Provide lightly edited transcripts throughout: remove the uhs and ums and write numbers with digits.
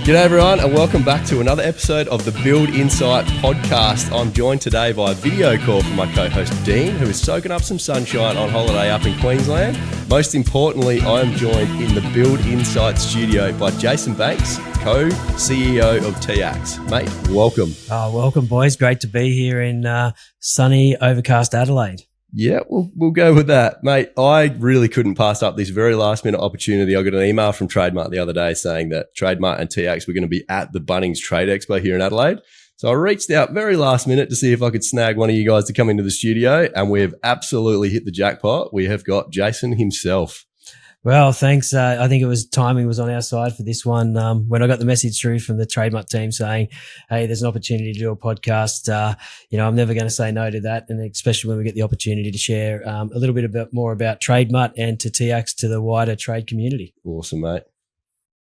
G'day everyone and welcome back to another episode of the Build Insite podcast. I'm joined today by a video call from my co-host Dean, who is soaking up some sunshine on holiday up in Queensland. Most importantly, I am joined in the Build Insite studio by Jason Banks, co-CEO of TIACS. Mate, welcome. Oh, welcome boys. Great to be here in sunny, overcast Adelaide. Yeah, we'll go with that. Mate, I really couldn't pass up this very last minute opportunity. I got an email from Trademutt the other day saying that Trademutt and TIACS were going to be at the Bunnings Trade Expo here in Adelaide. So I reached out very last minute to see if I could snag one of you guys to come into the studio, and we have absolutely hit the jackpot. We have got Jason himself. Well, thanks. I think timing was on our side for this one. When I got the message through from the Trademutt team saying, hey, there's an opportunity to do a podcast, I'm never going to say no to that. And especially when we get the opportunity to share a little bit more about Trademutt and to TIACS to the wider trade community. Awesome, mate.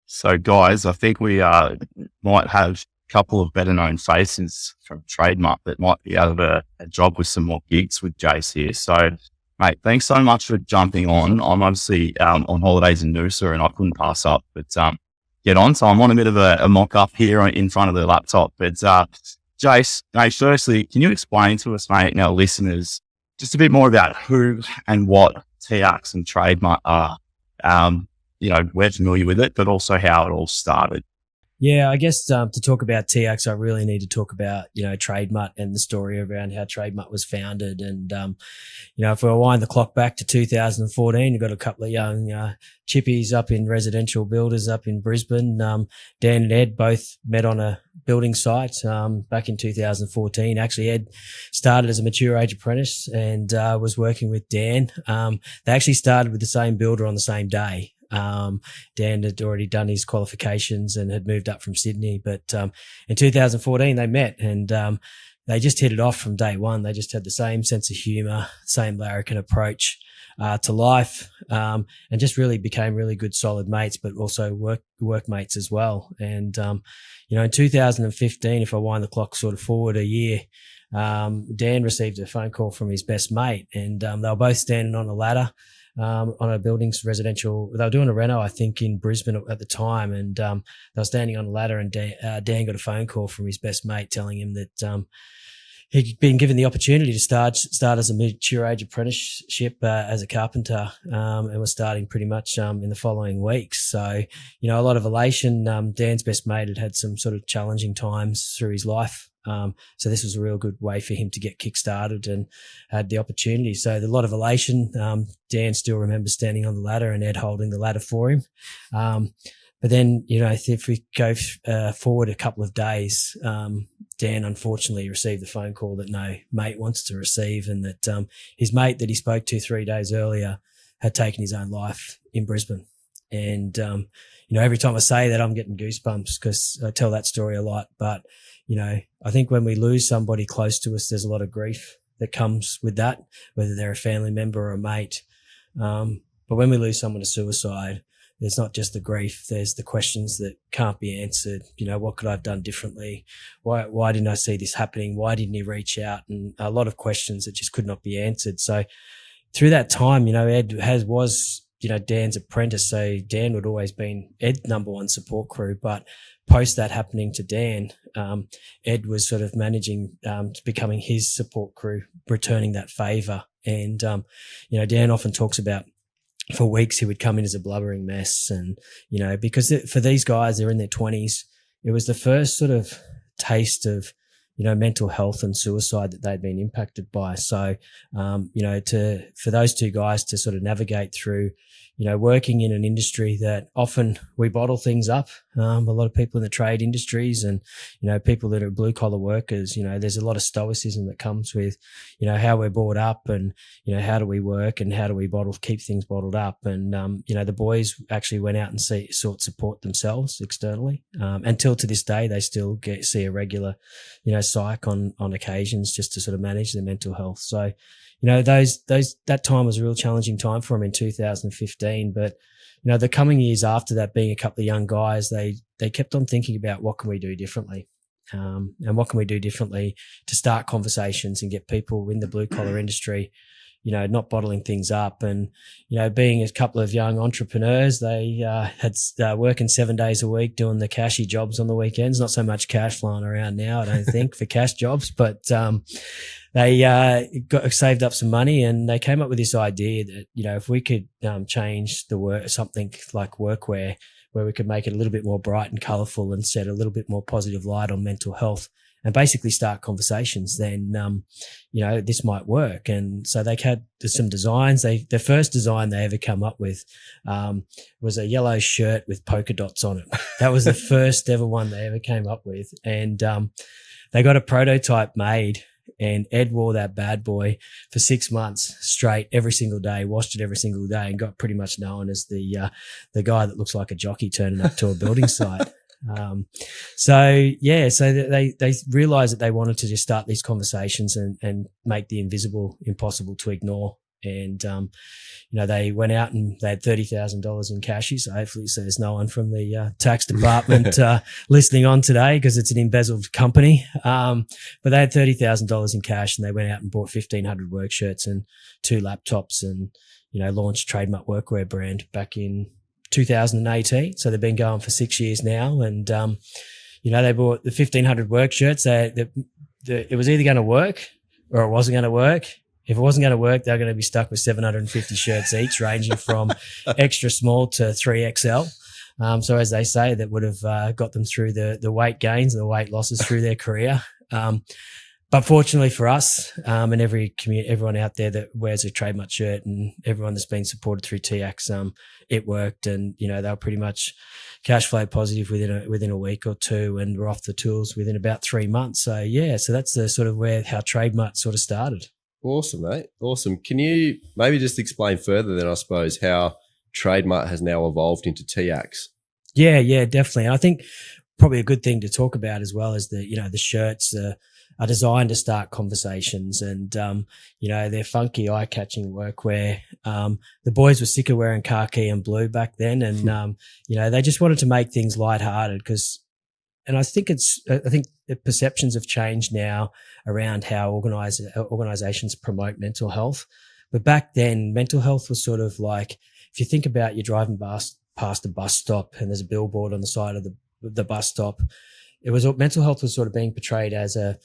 So guys, I think we might have a couple of better known faces from Trademutt that might be able to a job with some more gigs with Jace here. So mate, thanks so much for jumping on. I'm obviously on holidays in Noosa and I couldn't pass up, but get on. So I'm on a bit of a mock-up here in front of the laptop. But Jace, mate, firstly, can you explain to us, mate, and our listeners, just a bit more about who and what TIACS and Trademutt are? We're familiar with it, but also how it all started. Yeah, I guess to talk about TIACS, I really need to talk about, Trademutt and the story around how Trademutt was founded. And, if we wind the clock back to 2014, you've got a couple of young chippies up in residential builders up in Brisbane. Dan and Ed both met on a building site back in 2014. Actually, Ed started as a mature age apprentice and was working with Dan. They actually started with the same builder on the same day. Dan had already done his qualifications and had moved up from Sydney, but in 2014 they met and they just hit it off from day one. They just had the same sense of humour, same larrikin approach to life, and just really became really good solid mates, but also workmates as well. And in 2015, if I wind the clock sort of forward a year, Dan received a phone call from his best mate, and they were both standing on a ladder on a building's residential. They were doing a reno, I think, in Brisbane at the time, and they were standing on a ladder, and Dan got a phone call from his best mate telling him that he'd been given the opportunity to start as a mature age apprenticeship as a carpenter, and was starting pretty much in the following weeks. So, a lot of elation. Dan's best mate had some sort of challenging times through his life. So this was a real good way for him to get kick-started and had the opportunity. So a lot of elation. Dan still remembers standing on the ladder and Ed holding the ladder for him. But then, if we go forward a couple of days, Dan unfortunately received the phone call that no mate wants to receive, and that his mate that he spoke to 3 days earlier had taken his own life in Brisbane. And, every time I say that, I'm getting goosebumps because I tell that story a lot. But, I think when we lose somebody close to us, there's a lot of grief that comes with that, whether they're a family member or a mate. But when we lose someone to suicide, there's not just the grief, there's the questions that can't be answered. What could I have done differently? Why didn't I see this happening? Why didn't he reach out? And a lot of questions that just could not be answered. So through that time, Ed was Dan's apprentice. So Dan would always been Ed's number one support crew. But post that happening to Dan, Ed was sort of managing, becoming his support crew, returning that favour. And, Dan often talks about for weeks he would come in as a blubbering mess. And, because for these guys, they're in their 20s. It was the first sort of taste of, mental health and suicide that they'd been impacted by. So, for those two guys to sort of navigate through, working in an industry that often we bottle things up. A lot of people in the trade industries and, people that are blue collar workers, there's a lot of stoicism that comes with, how we're brought up and, how do we work and how do we keep things bottled up. And, the boys actually went out and sought support themselves externally. Until to this day, they still see a regular, psych on occasions just to sort of manage their mental health. So, that time was a real challenging time for them in 2015. But, the coming years after that, being a couple of young guys, they kept on thinking about what can we do differently? And what can we do differently to start conversations and get people in the blue collar industry, not bottling things up. And, being a couple of young entrepreneurs, they had working 7 days a week doing the cashy jobs on the weekends. Not so much cash flying around now, I don't think, for cash jobs, but they saved up some money, and they came up with this idea that, if we could change the something like workwear, where we could make it a little bit more bright and colourful and set a little bit more positive light on mental health, and basically start conversations, then, this might work. And so they had some designs. The first design they ever come up with, was a yellow shirt with polka dots on it. That was the first ever one they ever came up with. And, they got a prototype made, and Ed wore that bad boy for 6 months straight, every single day, washed it every single day, and got pretty much known as the guy that looks like a jockey turning up to a building site. So they realized that they wanted to just start these conversations and make the invisible impossible to ignore. And, they went out and they had $30,000 in cashies. So hopefully there's no one from the tax department listening on today, because it's an embezzled company. But they had $30,000 in cash, and they went out and bought 1,500 work shirts and 2 laptops, and, launched TradeMutt workwear brand back in 2018. So they've been going for 6 years now. And, they bought the 1,500 work shirts. It was either going to work or it wasn't going to work. If it wasn't going to work, they're going to be stuck with 750 shirts each, ranging from extra small to 3XL. So as they say, that would have got them through the weight gains and the weight losses through their career. But fortunately for us, and everyone out there that wears a TradeMutt shirt, and everyone that's been supported through TIACS, it worked, and they were pretty much cash flow positive within a week or two, and we're off the tools within about 3 months. So so that's the sort of how TradeMutt sort of started. Awesome, mate. Awesome. Can you maybe just explain further then, I suppose, how TradeMutt has now evolved into TIACS? Yeah, definitely. And I think probably a good thing to talk about as well is the shirts are designed to start conversations, and, they're funky, eye-catching workwear. The boys were sick of wearing khaki and blue back then, and, they just wanted to make things lighthearted and I think the perceptions have changed now around how organizations promote mental health. But back then, mental health was sort of like, if you think about you're driving past a bus stop and there's a billboard on the side of the bus stop, mental health was sort of being portrayed as a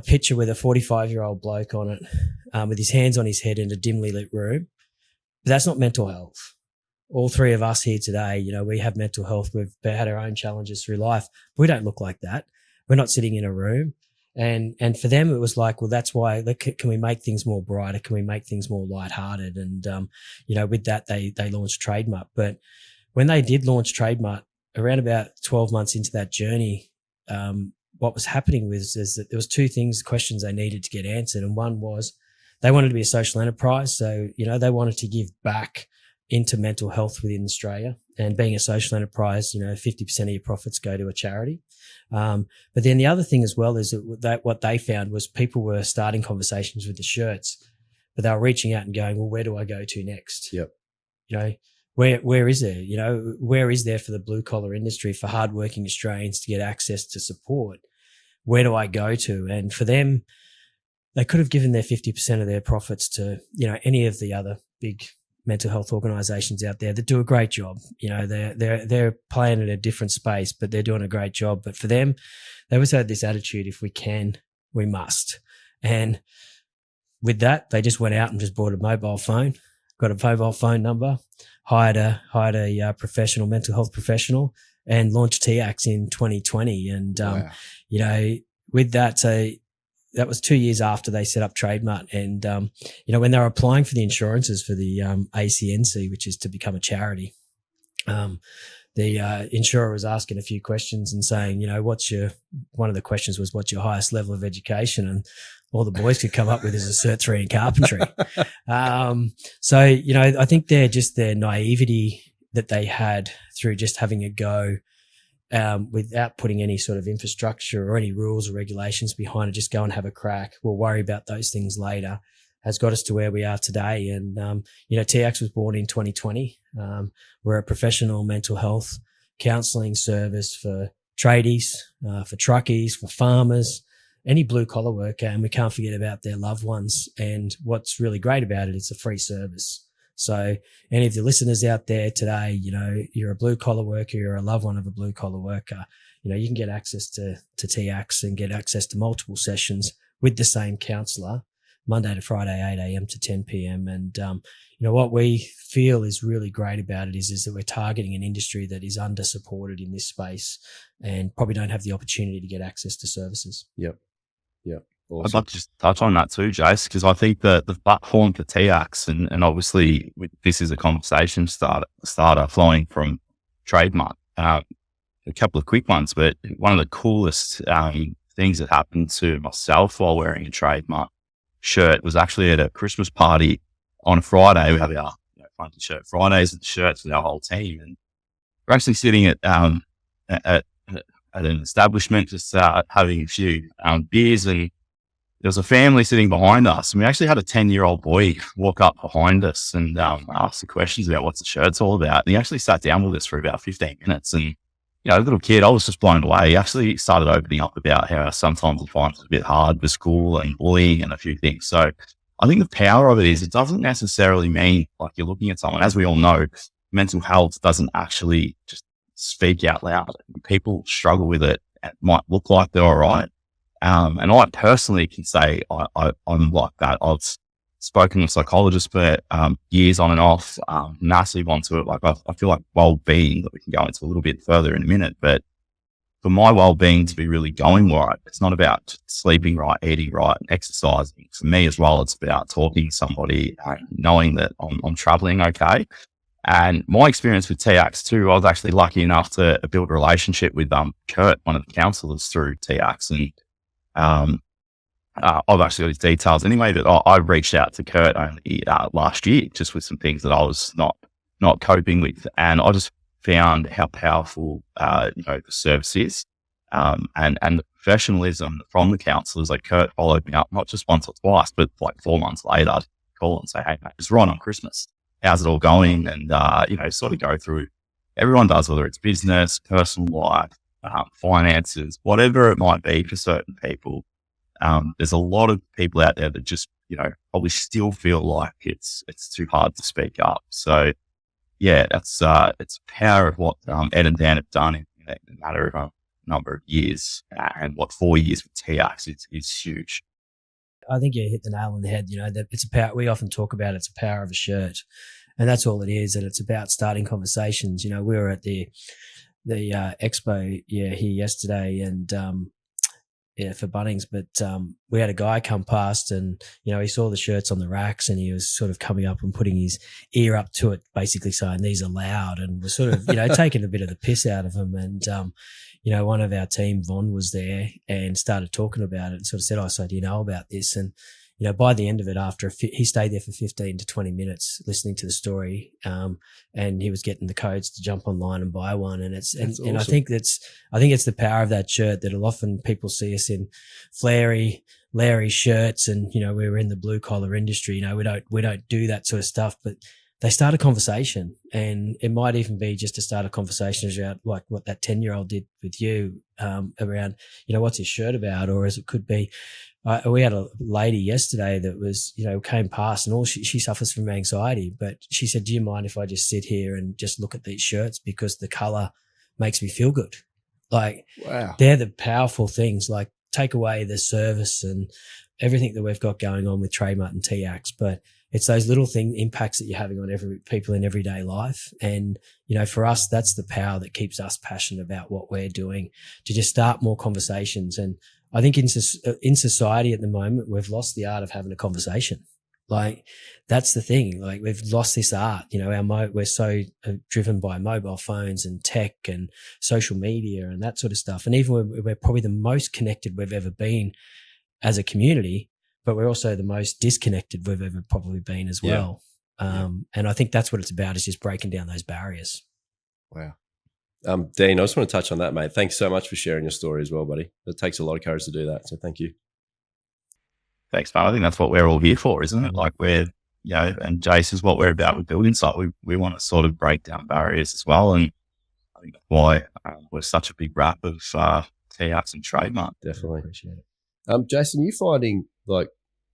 picture with a 45-year-old bloke on it, with his hands on his head in a dimly lit room. But that's not mental health. All 3 of us here today, we have mental health. We've had our own challenges through life. We don't look like that. We're not sitting in a room. And for them, it was like, well, that's why, can we make things more brighter? Can we make things more lighthearted? And, with that, they launched TradeMutt. But when they did launch TradeMutt, around about 12 months into that journey, what was happening is that there was 2 questions they needed to get answered. And one was they wanted to be a social enterprise. So, they wanted to give back into mental health within Australia, and being a social enterprise, 50% of your profits go to a charity. But then the other thing as well is that what they found was people were starting conversations with the shirts, but they were reaching out and going, well, where do I go to next? Yep. Where is there? Where is there for the blue collar industry, for hardworking Australians to get access to support? Where do I go to? And for them, they could have given their 50% of their profits to, any of the other big mental health organizations out there that do a great job. They're playing in a different space, but they're doing a great job. But for them, they always had this attitude, if we can, we must. And with that, they just went out and just bought a mobile phone, got a mobile phone number, hired a professional, mental health professional, and launched TIACS in 2020. And, wow. With that, so that was 2 years after they set up TradeMutt. And, when they were applying for the insurances for the ACNC, which is to become a charity, the insurer was asking a few questions and saying, one of the questions was, what's your highest level of education? And all the boys could come up with is a Cert 3 in carpentry. So, I think their naivety that they had through just having a go, without putting any sort of infrastructure or any rules or regulations behind it, just go and have a crack. We'll worry about those things later, has got us to where we are today. And, TIACS was born in 2020. We're a professional mental health counselling service for tradies, for truckies, for farmers, any blue collar worker, and we can't forget about their loved ones. And what's really great about it, it's a free service. So any of the listeners out there today, you're a blue collar worker, you're a loved one of a blue collar worker, you can get access to TIACS and get access to multiple sessions with the same counsellor, Monday to Friday, 8 a.m. to 10 p.m. And, what we feel is really great about it is that we're targeting an industry that is under supported in this space and probably don't have the opportunity to get access to services. Yep. Awesome. I'd like to just touch on that too, Jace, because I think that the platform for TIACS, and obviously this is a conversation starter flowing from Trademutt. A couple of quick ones, but one of the coolest things that happened to myself while wearing a Trademutt shirt was actually at a Christmas party on a Friday. We have our funky shirt Fridays and shirts with our whole team, and we're actually sitting at an establishment just having a few beers, and there was a family sitting behind us, and we actually had a 10-year-old boy walk up behind us and ask the questions about what's the shirt's all about. And he actually sat down with us for about 15 minutes. And, a little kid, I was just blown away. He actually started opening up about how sometimes he finds it a bit hard with school and bullying and a few things. So I think the power of it is it doesn't necessarily mean like you're looking at someone. As we all know, mental health doesn't actually just speak out loud. People struggle with it. It might look like they're all right. And I personally can say I'm like that. I've spoken with psychologists for years on and off, massive onto it. Like I feel like well-being, that we can go into a little bit further in a minute, but for my well-being to be really going right, it's not about sleeping right, eating right, and exercising. For me as well, it's about talking to somebody, knowing that I'm traveling okay. And my experience with TIACS too, I was actually lucky enough to build a relationship with Kurt, one of the counsellors through TIACS, and I've actually got his details anyway, but I reached out to Kurt only last year just with some things that I was not coping with. And I just found how powerful, the service is, and the professionalism from the counsellors. Like Kurt followed me up, not just once or twice, but like 4 months later, I'd call and say, "Hey, mate, it's right on Christmas. How's it all going?" And, sort of go through, everyone does, whether it's business, personal life, finances, whatever it might be for certain people. There's a lot of people out there that just, probably still feel like it's too hard to speak up. So yeah, it's the power of what Ed and Dan have done in a matter of a number of years, and what 4 years with TIACS is huge. I think you hit the nail on the head. That it's a power. We often talk about it's a power of a shirt, and that's all it is. And it's about starting conversations. We were at the expo here yesterday, and for Bunnings, but we had a guy come past, and he saw the shirts on the racks, and he was sort of coming up and putting his ear up to it, basically saying these are loud, and was sort of taking a bit of the piss out of him. And one of our team, Von, was there and started talking about it and sort of said, "Oh, so do you know about this?" And by the end of it, he stayed there for 15 to 20 minutes listening to the story, and he was getting the codes to jump online and buy one. And awesome. I think it's the power of that shirt that often people see us in flary, Larry shirts, and we're in the blue collar industry. We don't do that sort of stuff, but they start a conversation, and it might even be just to start a conversation about like what that 10-year-old did with you, around, what's his shirt about, or as it could be. We had a lady yesterday that was, came past, and she suffers from anxiety, but she said, "Do you mind if I just sit here and just look at these shirts because the color makes me feel good?" Like, wow. They're the powerful things. Like, take away the service and everything that we've got going on with Trademutt and TIACS, but it's those little impacts that you're having on people in everyday life. And, for us, that's the power that keeps us passionate about what we're doing, to just start more conversations. And I think in society at the moment, we've lost the art of having a conversation. Like, that's the thing. Like, we've lost this art. We're so driven by mobile phones and tech and social media and that sort of stuff. And even we're probably the most connected we've ever been as a community, but we're also the most disconnected we've ever probably been as well. Yeah. And I think that's what it's about, is just breaking down those barriers. Wow. Dean, I just want to touch on that, mate. Thanks so much for sharing your story as well, buddy. It takes a lot of courage to do that. So thank you. Thanks, man. I think that's what we're all here for, isn't it? Like, and Jace is what we're about with Build Insite. We want to sort of break down barriers as well. And I think that's why we're such a big wrap of TIACS and Trademutt. Definitely. Appreciate it. Jason, you finding like,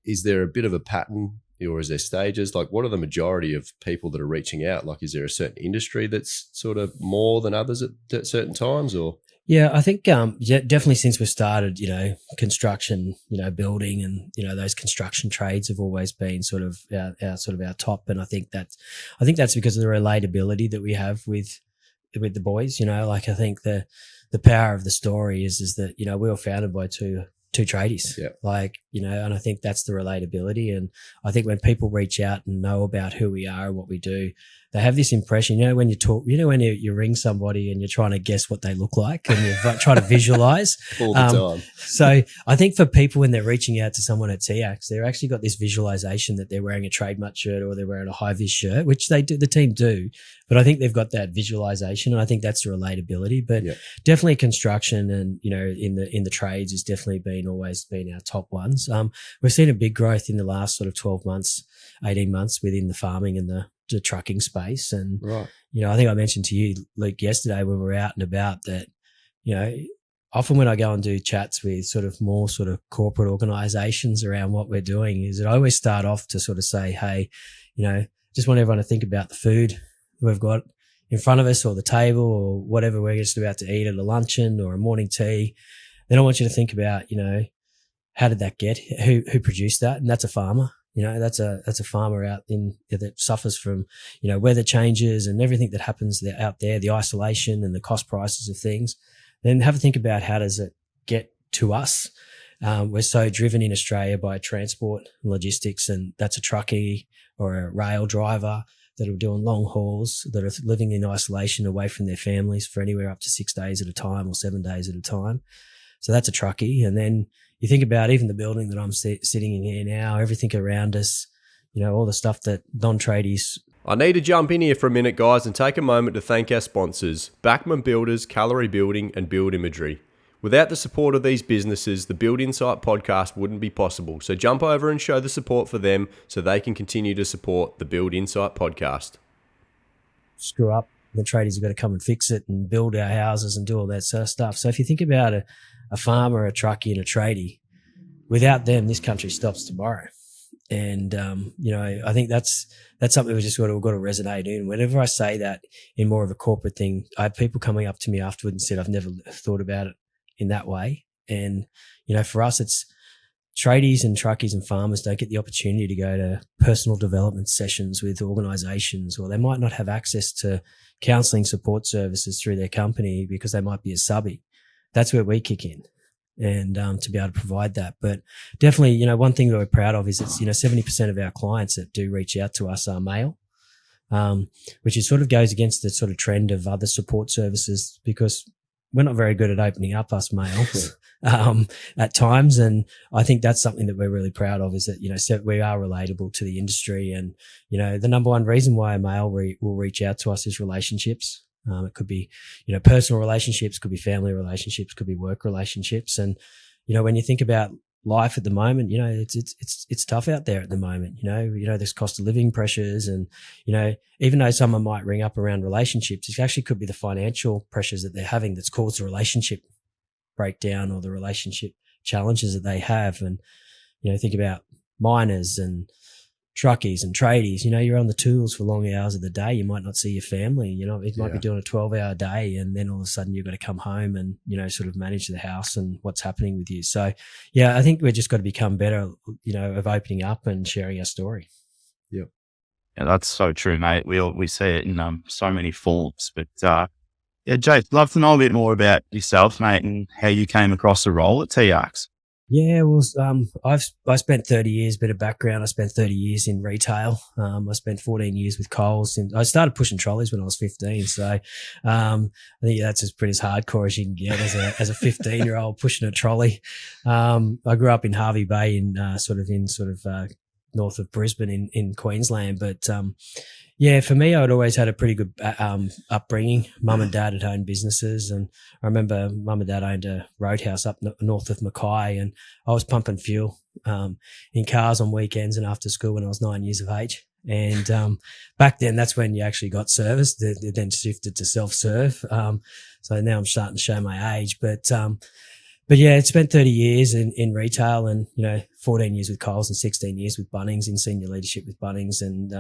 is there a bit of a pattern or is there stages? Like, what are the majority of people that are reaching out? Like, is there a certain industry that's sort of more than others at certain times, or? Yeah, I think definitely since we started, construction, building, and those construction trades have always been sort of our top, and I think that's because of the relatability that we have with the boys. Like I think the power of the story is that we were founded by two tradies. Yeah. Like, and I think that's the relatability. And I think when people reach out and know about who we are and what we do, they have this impression, when you talk, when you ring somebody and you're trying to guess what they look like and you're trying to visualize. All the time. So I think for people, when they're reaching out to someone at TIACS, they're actually got this visualization that they're wearing a Trademutt shirt or they're wearing a high-vis shirt, which the team do. But I think they've got that visualization, and I think that's the relatability. But definitely construction and, in the trades has definitely always been our top ones. We've seen a big growth in the last sort of 12 months, 18 months within the farming and the trucking space. And, right. I think I mentioned to you, Luke, yesterday when we were out and about that, often when I go and do chats with sort of more sort of corporate organizations around what we're doing, is that I always start off to sort of say, hey, just want everyone to think about the food we've got in front of us or the table or whatever we're just about to eat at a luncheon or a morning tea. Then I want you to think about, how did that get? Who produced that? And that's a farmer. That's a farmer out in that suffers from, weather changes and everything that happens out there, the isolation and the cost prices of things. Then have a think about how does it get to us? We're so driven in Australia by transport and logistics, and that's a truckie or a rail driver that are doing long hauls, that are living in isolation away from their families for anywhere up to 6 days at a time or 7 days at a time. So that's a truckie. And then you think about even the building that I'm sitting in here now, everything around us, all the stuff that non-tradies. I need to jump in here for a minute, guys, and take a moment to thank our sponsors, Backman Builders, Callery Building, and Build Imagery. Without the support of these businesses, the Build Insite podcast wouldn't be possible. So jump over and show the support for them so they can continue to support the Build Insite podcast. Screw up. The tradies have got to come and fix it and build our houses and do all that sort of stuff. So if you think about a farmer, a truckie, and a tradie, without them, this country stops tomorrow. And, I think that's something we've got to resonate in. Whenever I say that in more of a corporate thing, I have people coming up to me afterward and said, I've never thought about it in that way. And, for us, it's tradies and truckies and farmers don't get the opportunity to go to personal development sessions with organizations, or they might not have access to counseling support services through their company because they might be a subby. That's where we kick in, and to be able to provide that. But definitely, one thing that we're proud of is it's 70% of our clients that do reach out to us are male, which is sort of goes against the sort of trend of other support services, because we're not very good at opening up, us males, at times. And I think that's something that we're really proud of, is that, so we are relatable to the industry. And, the number one reason why a male will reach out to us is relationships. It could be, personal relationships, could be family relationships, could be work relationships. And, when you think about life at the moment, it's tough out there at the moment. There's cost of living pressures, and, even though someone might ring up around relationships, it actually could be the financial pressures that they're having that's caused the relationship breakdown or the relationship challenges that they have. And, think about miners and truckies and tradies, you're on the tools for long hours of the day. You might not see your family, it might be doing a 12-hour day, and then all of a sudden you've got to come home and, sort of manage the house and what's happening with you. So yeah, I think we've just got to become better, of opening up and sharing our story. Yep. Yeah, that's so true, mate. We see it in so many forms. But Jake, love to know a bit more about yourself, mate, and how you came across the role at TIACS. Yeah, well, I spent 30 years, bit of background. I spent 30 years in retail. I spent 14 years with Coles, and I started pushing trolleys when I was 15. So, I think that's as pretty as hardcore as you can get as a 15-year-old pushing a trolley. I grew up in Hervey Bay north of Brisbane in Queensland. But, for me, I'd always had a pretty good upbringing. Mum and dad had owned businesses, and I remember mum and dad owned a roadhouse up north of Mackay, and I was pumping fuel in cars on weekends and after school when I was 9 years of age. And back then, that's when you actually got service. It then shifted to self-serve. So now I'm starting to show my age. But but yeah, it spent 30 years in retail and, 14 years with Coles and 16 years with Bunnings in senior leadership with Bunnings. And,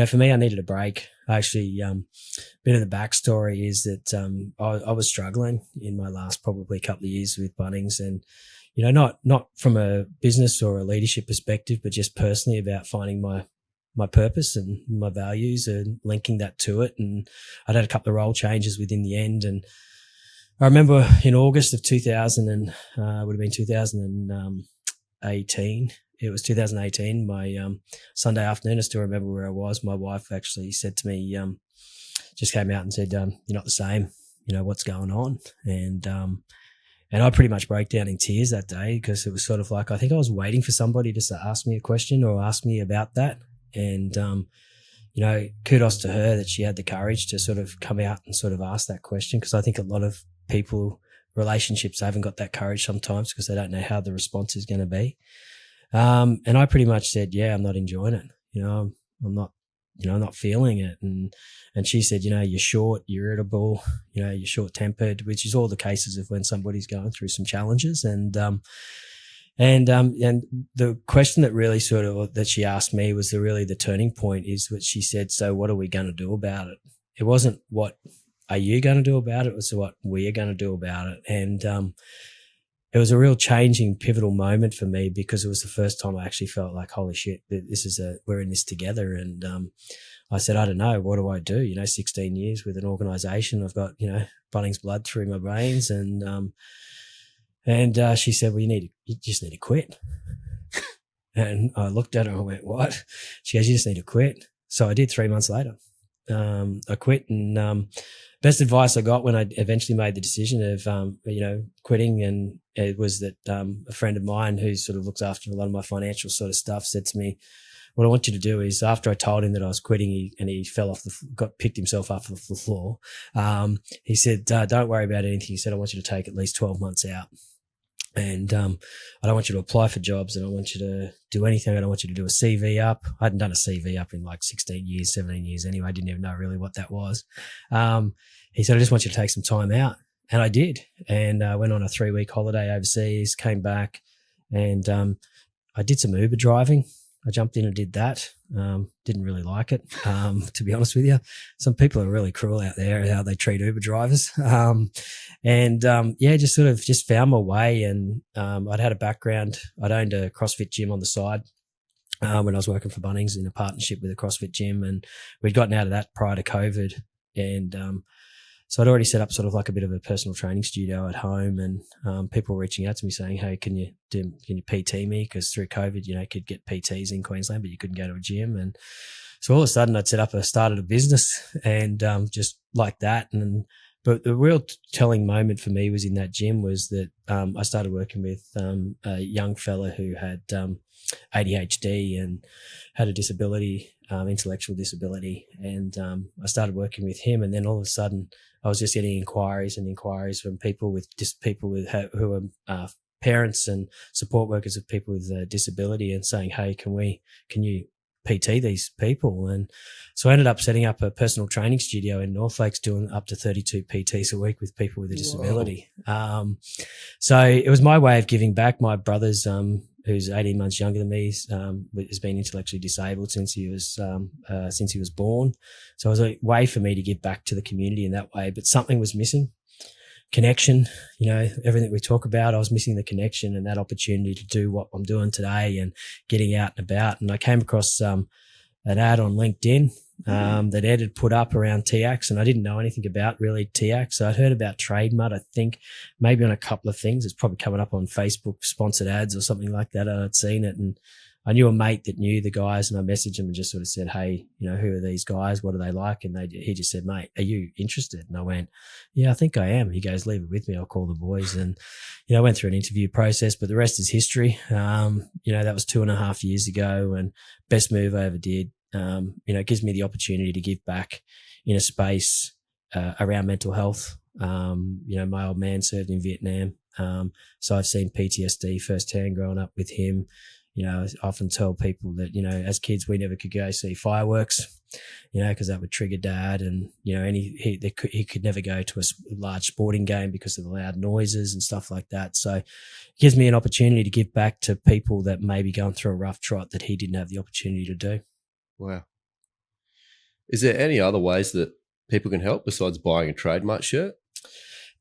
for me, I needed a break. I actually, bit of the backstory is that, I was struggling in my last probably couple of years with Bunnings and, not from a business or a leadership perspective, but just personally about finding my purpose and my values and linking that to it. And I'd had a couple of role changes within the end. And I remember in August of 2000 and, would have been 2018. It was 2018, my, Sunday afternoon. I still remember where I was. My wife actually said to me, just came out and said, you're not the same, what's going on? And I pretty much broke down in tears that day because it was sort of like, I think I was waiting for somebody just to ask me a question or ask me about that. And, kudos to her that she had the courage to sort of come out and sort of ask that question. Cause I think a lot of relationships haven't got that courage sometimes because they don't know how the response is going to be. And I pretty much said, yeah, I'm not enjoying it. I'm not feeling it. And she said, you're short, you're irritable, you're short tempered, which is all the cases of when somebody's going through some challenges. And the question that really that she asked me was really the turning point is what she said. So what are we going to do about it? It wasn't what are you going to do about it? It was what we are going to do about it. And, it was a real changing, pivotal moment for me because it was the first time I actually felt like, holy shit, we're in this together. And, I said, I don't know, what do I do? 16 years with an organization. I've got, Bunnings blood through my veins. And she said, well, you just need to quit. And I looked at her and I went, what? She goes, you just need to quit. So I did 3 months later. I quit and, best advice I got when I eventually made the decision of, quitting, and it was that, a friend of mine who sort of looks after a lot of my financial sort of stuff said to me, what I want you to do is, after I told him that I was quitting, he fell picked himself up off the floor. He said, don't worry about anything. He said, I want you to take at least 12 months out. And, I don't want you to apply for jobs. I don't want you to do anything. I don't want you to do a CV up. I hadn't done a CV up in like 16 years, 17 years anyway. I didn't even know really what that was. He said, I just want you to take some time out. And I did. And I went on a 3-week holiday overseas, came back, and, I did some Uber driving. I jumped in and did that. Didn't really like it, to be honest with you. Some people are really cruel out there how they treat Uber drivers. Just found my way. And I'd had a background. I'd owned a CrossFit gym on the side when I was working for Bunnings in a partnership with a CrossFit gym, and we'd gotten out of that prior to COVID. And so I'd already set up sort of like a bit of a personal training studio at home, and people were reaching out to me saying, hey, can you PT me? Because through COVID, you could get PTs in Queensland, but you couldn't go to a gym. And so all of a sudden I'd started a business and just like that. But the real telling moment for me was in that gym was that I started working with a young fella who had ADHD and had a disability, intellectual disability. And I started working with him, and then all of a sudden I was just getting inquiries from people who are parents and support workers of people with disability, and saying, hey, can you PT these people? And so I ended up setting up a personal training studio in North Lakes, doing up to 32 PTs a week with people with a disability. So it was my way of giving back. My brother's, who's 18 months younger than me, has been intellectually disabled since he was born. So it was a way for me to give back to the community in that way, but something was missing. Connection, everything we talk about, I was missing the connection and that opportunity to do what I'm doing today and getting out and about. And I came across an ad on LinkedIn that Ed had put up around TIACS, and I didn't know anything about really TIACS. So I'd heard about Trademutt, I think maybe on a couple of things. It's probably coming up on Facebook sponsored ads or something like that. I'd seen it, and I knew a mate that knew the guys, and I messaged him and just sort of said, hey, who are these guys? What are they like? And he just said, mate, are you interested? And I went, yeah, I think I am. He goes, leave it with me. I'll call the boys. And, I went through an interview process, but the rest is history. That was 2.5 years ago, and best move I ever did. It gives me the opportunity to give back in a space around mental health. My old man served in Vietnam. So I've seen PTSD firsthand growing up with him. I often tell people that, as kids, we never could go see fireworks. because that would trigger dad, and he could never go to a large sporting game because of the loud noises and stuff like that. So it gives me an opportunity to give back to people that may be going through a rough trot that he didn't have the opportunity to do. Wow. Is there any other ways that people can help besides buying a Trademutt shirt?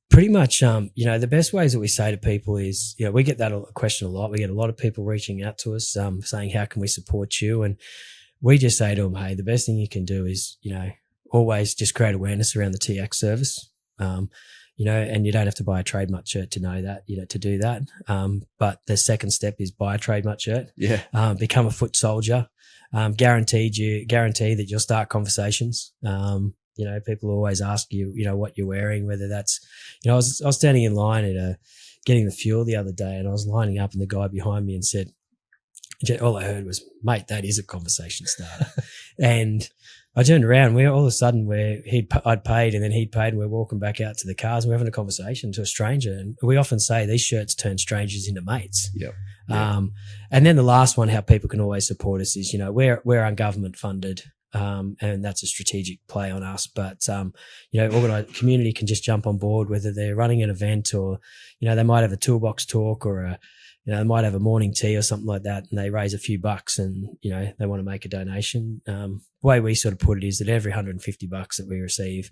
Pretty much, the best ways that we say to people is, we get that question a lot. We get a lot of people reaching out to us saying, how can we support you? And we just say to them, hey, the best thing you can do is, always just create awareness around the TIACS service. And you don't have to buy a Trademutt shirt to know that, to do that. But the second step is buy a Trademutt shirt. Yeah. Become a foot soldier. Guarantee that you'll start conversations. People always ask you, what you're wearing, whether that's, I was standing in line at getting the fuel the other day, and I was lining up, and the guy behind me and said, all I heard was, mate, that is a conversation starter. And I turned around, all of a sudden I'd paid, and then he'd paid, and we're walking back out to the cars, and we're having a conversation to a stranger. And we often say these shirts turn strangers into mates. Yep. And then the last one, how people can always support us is, we're ungovernment funded. And that's a strategic play on us. But, organized community can just jump on board, whether they're running an event or, they might have a toolbox talk or they might have a morning tea or something like that, and they raise a few bucks and, they want to make a donation. The way we sort of put it is that every $150 that we receive,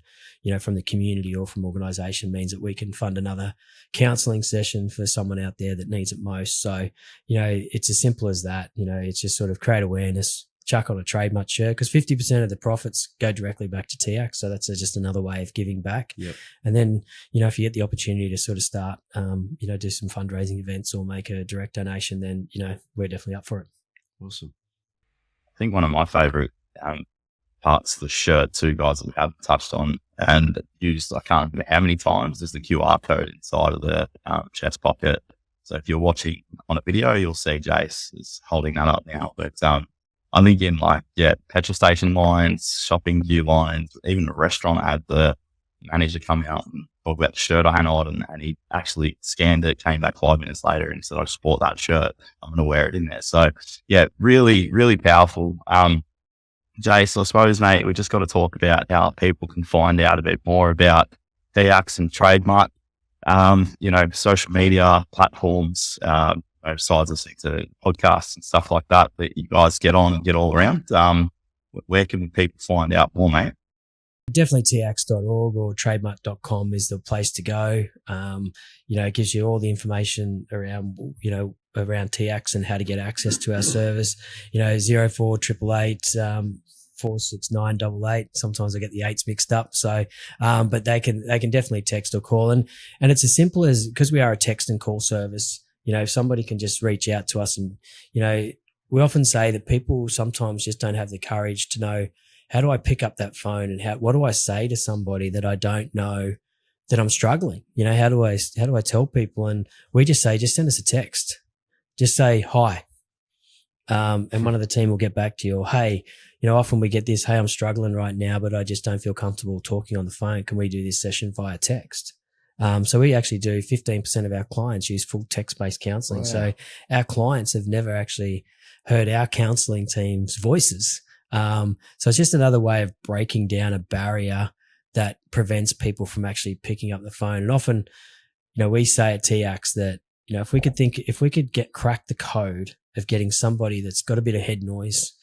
from the community or from organization means that we can fund another counseling session for someone out there that needs it most. So, it's as simple as that. It's just sort of create awareness, chuck on a Trademutt shirt, because 50% of the profits go directly back to TIACS. So that's just another way of giving back. Yep. And then, if you get the opportunity to sort of start, do some fundraising events or make a direct donation, then, we're definitely up for it. Awesome. I think one of my favorite parts of the shirt too, guys, that we haven't touched on and used, I can't remember how many times, is the QR code inside of the chest pocket. So if you're watching on a video, you'll see Jace is holding that up now. But I think in petrol station lines, shopping gear lines, even a restaurant, I had the manager come out and talk about the shirt I had on, and he actually scanned it, came back 5 minutes later and said, I just bought that shirt, I'm going to wear it in there. So yeah, really, really powerful. Jace, I suppose, mate, we just got to talk about how people can find out a bit more about TIACS and Trademutt, social media platforms, besides listening to podcasts and stuff like that you guys get on and get all around. Where can people find out more, mate? Definitely TIACS.org or trademutt.com is the place to go. It gives you all the information around TIACS and how to get access to our service. 048888 46988. Sometimes I get the 8s mixed up. So, but they can definitely text or call, and it's as simple as, because we are a text and call service, if somebody can just reach out to us, and, we often say that people sometimes just don't have the courage to know, how do I pick up that phone, and what do I say to somebody that I don't know that I'm struggling? How do I tell people? And we just say, just send us a text, just say hi. And one of the team will get back to you. Or, hey, often we get this, hey, I'm struggling right now, but I just don't feel comfortable talking on the phone. Can we do this session via text? So we actually do 15% of our clients use full text-based counseling. Wow. So our clients have never actually heard our counseling team's voices. So it's just another way of breaking down a barrier that prevents people from actually picking up the phone. And often, we say at TIACS that, if we could crack the code of getting somebody that's got a bit of head noise,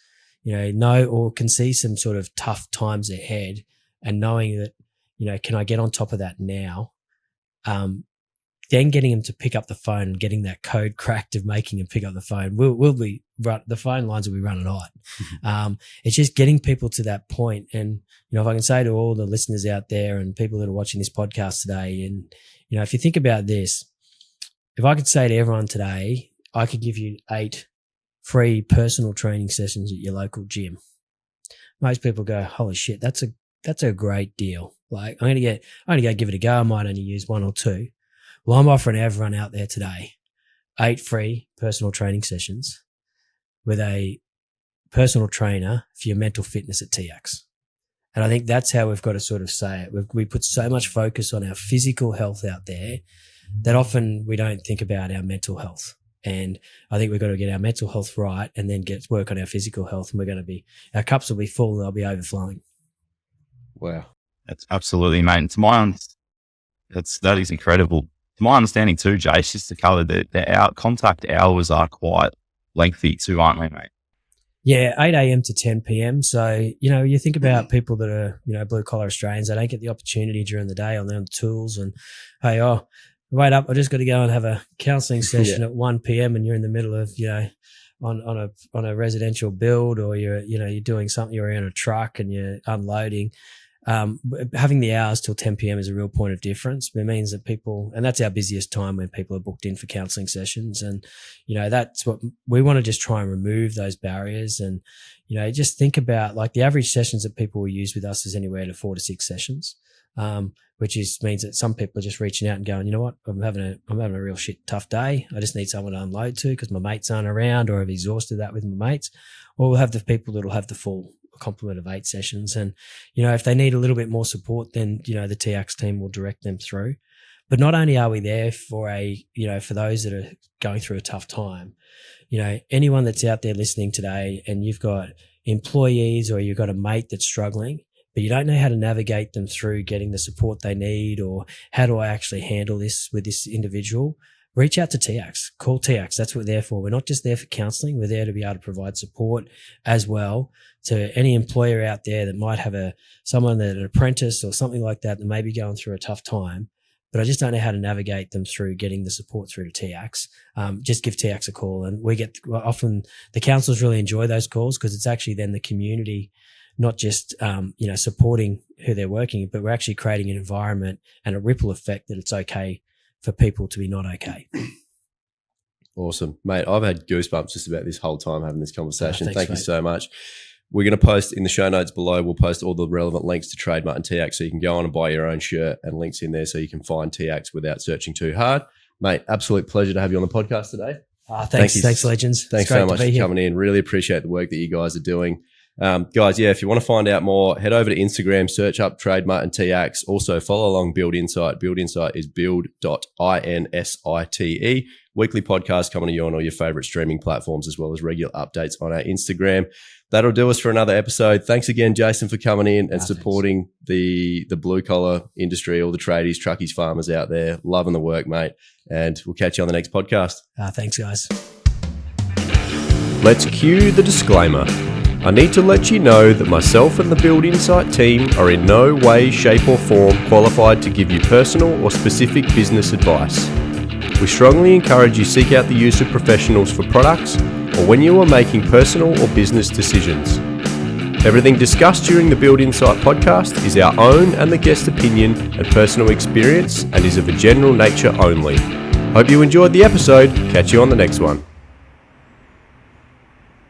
or can see some sort of tough times ahead, and knowing that, can I get on top of that now? Then getting them to pick up the phone and getting that code cracked of making them pick up the phone, the phone lines will be running hot. It's just getting people to that point. And, if I can say to all the listeners out there and people that are watching this podcast today, and, if you think about this, if I could say to everyone today, I could give you 8 free personal training sessions at your local gym. Most people go, holy shit, that's a great deal. Like, I'm going to go give it a go. I might only use 1 or 2. Well, I'm offering everyone out there today 8 free personal training sessions with a personal trainer for your mental fitness at TIACS. And I think that's how we've got to sort of say it. We put so much focus on our physical health out there that often we don't think about our mental health. And I think we've got to get our mental health right and then work on our physical health. And our cups will be full and they'll be overflowing. Wow. That's absolutely, mate. And that is incredible. To my understanding too, Jace, just to cover the contact hours are quite lengthy too, aren't they, mate? Yeah, 8 a.m. to 10 p.m. So, you think about people that are, blue collar Australians, they don't get the opportunity during the day on their own tools and, hey, wait up, I just got to go and have a counselling session at 1 p.m. and you're in the middle of, on a residential build, or you're doing something, you're in a truck and you're unloading. Having the hours till 10 p.m. is a real point of difference. It means that and that's our busiest time when people are booked in for counselling sessions. And, that's what we want to just try and remove those barriers. And, just think about like the average sessions that people will use with us is anywhere to 4 to 6 sessions, which means that some people are just reaching out and going, you know what, I'm having a real tough day. I just need someone to unload to because my mates aren't around, or I've exhausted that with my mates. Or we'll have the people that'll have the full complement of 8 sessions. And, if they need a little bit more support, then, the TIACS team will direct them through. But not only are we there for for those that are going through a tough time, anyone that's out there listening today and you've got employees or you've got a mate that's struggling, but you don't know how to navigate them through getting the support they need, or how do I actually handle this with this individual, reach out to TIACS, call TIACS. That's what we're there for. We're not just there for counselling. We're there to be able to provide support as well to any employer out there that might have someone that an apprentice or something like that may be going through a tough time, but I just don't know how to navigate them through getting the support through to TIACS. Just give TIACS a call, and often the councils really enjoy those calls because it's actually then the community not just supporting who they're working, but we're actually creating an environment and a ripple effect that it's okay for people to be not okay. Awesome. Mate, I've had goosebumps just about this whole time having this conversation. Thanks, Thank you mate. so much. We're going to post in the show notes below, we'll post all the relevant links to Trademutt and TIACS so you can go on and buy your own shirt, and links in there so you can find TIACS without searching too hard. Mate, absolute pleasure to have you on the podcast today. Thanks, legends. Thanks so much for coming in. Really appreciate the work that you guys are doing. Guys, if you want to find out more, head over to Instagram, search up Trademutt and TIACS. Also, follow along Build Insite. Build Insite is build.insite. Weekly podcast coming to you on all your favorite streaming platforms, as well as regular updates on our Instagram. That'll do us for another episode. Thanks again, Jason, for coming in and supporting the blue collar industry, all the tradies, truckies, farmers out there. Loving the work, mate. And we'll catch you on the next podcast. Thanks, guys. Let's cue the disclaimer. I need to let you know that myself and the Build Insite team are in no way, shape or form qualified to give you personal or specific business advice. We strongly encourage you seek out the use of professionals for products or when you are making personal or business decisions. Everything discussed during the Build Insite podcast is our own and the guest opinion and personal experience and is of a general nature only. Hope you enjoyed the episode. Catch you on the next one.